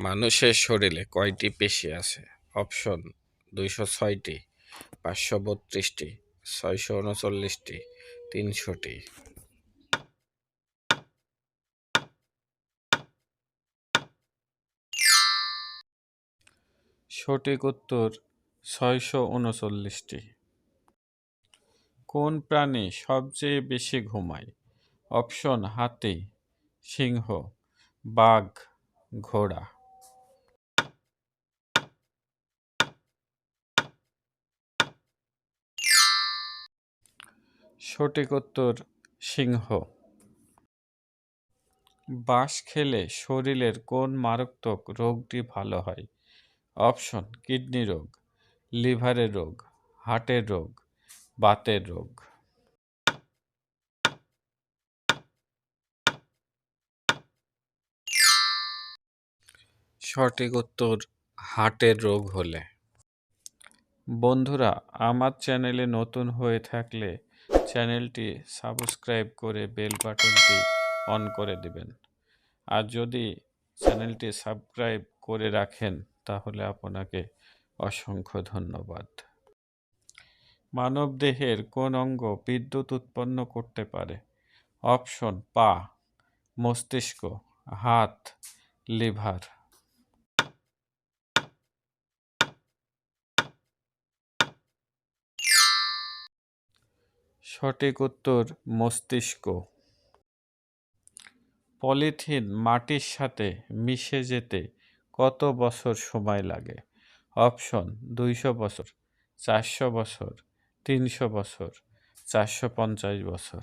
মানুষের শরীরে কয়টি পেশি আছে? অপশন: 206টি, 532টি, 639টি, 300টি। সঠিক উত্তর 639টি। কোন প্রাণী সবচেয়ে বেশি ঘুমায়? অপশন: হাতি, সিংহ, বাঘ, ঘোড়া। সঠিক উত্তর সিংহ। বাঁশ খেলে শরীরের কোন মারাত্মক রোগটি ভালো হয়? অপশন: কিডনি রোগ, লিভারের রোগ, হার্টের রোগ, বাতের রোগ। সঠিক উত্তর হার্টের রোগ হলে। বন্ধুরা, আমার চ্যানেলে নতুন হয়ে থাকলে চ্যানেলটি সাবস্ক্রাইব করে বেল বাটনটি অন করে দিবেন। আর যদি চ্যানেলটি সাবস্ক্রাইব করে রাখেন তাহলে আপনাকে অসংখ্য ধন্যবাদ। মানবদেহের কোন অঙ্গ বিদ্যুৎ উৎপন্ন করতে পারে? অপশন: পা, মস্তিষ্ক, হাত, লিভার। সঠিক উত্তর মস্তিষ্ক। পলিথিন মাটির সাথে মিশে যেতে কত বছর সময় লাগে? অপশন: 200 বছর, 400 বছর, 300 বছর, 450 বছর।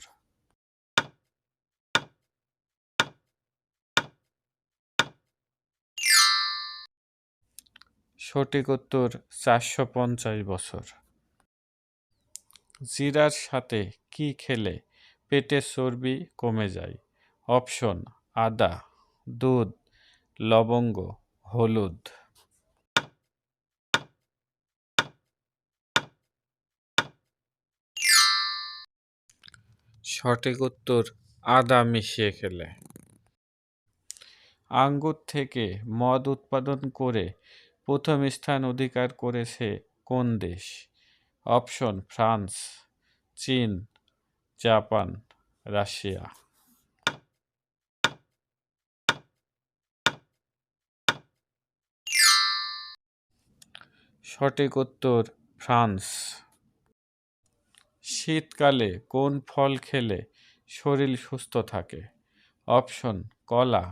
সঠিক উত্তর 450 বছর। জিরার সাথে কি খেলে পেটের চর্বি কমে যায়? অপশন: আদা, দুধ, লবঙ্গ, হলুদ। সঠিক উত্তর আদা মিশিয়ে খেলে। আঙ্গুর থেকে মদ উৎপাদন করে প্রথম স্থান অধিকার করেছে কোন দেশ? অপশন: ফ্রান্স, চীন, জাপান, রাশিয়া। সঠিক উত্তর ফ্রান্স। শীতকালে কোন ফল খেলে শরীর সুস্থ থাকে? অপশন: কলা,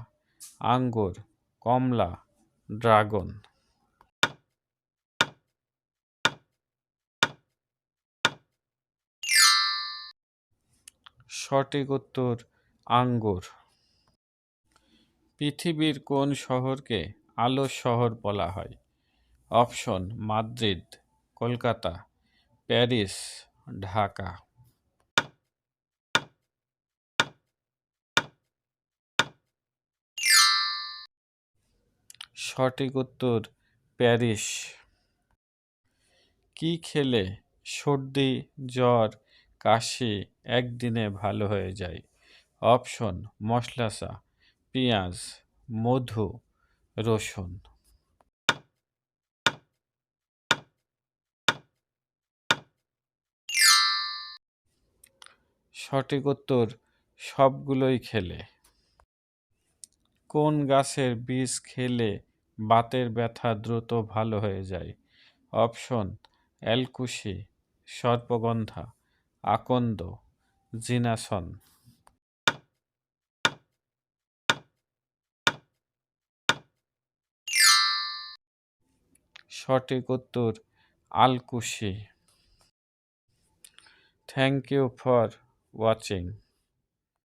আঙ্গুর, কমলা, ড্রাগন। সঠিক উত্তর আঙ্গুর। পৃথিবীর কোন শহরকে আলোর শহর বলা হয়? Option: Madrid, Kolkata, Paris, Dhaka. সঠিক উত্তর প্যারিস। কি খেলে সর্দি, জ্বর, কাশি একদিনে ভালো হয়ে যায়? অপশন: মশলা চা, পেঁয়াজ, মধু, রসুন। সঠিক উত্তর সবগুলোই খেলে। কোন গাছের বীজ খেলে বাতের ব্যথা দ্রুত ভালো হয়ে যায়? অপশন: এলকুশি, সর্পগন্ধা, আকন্দ, জিনাসন। সঠিক উত্তর আলকুশি। Thank you for watching.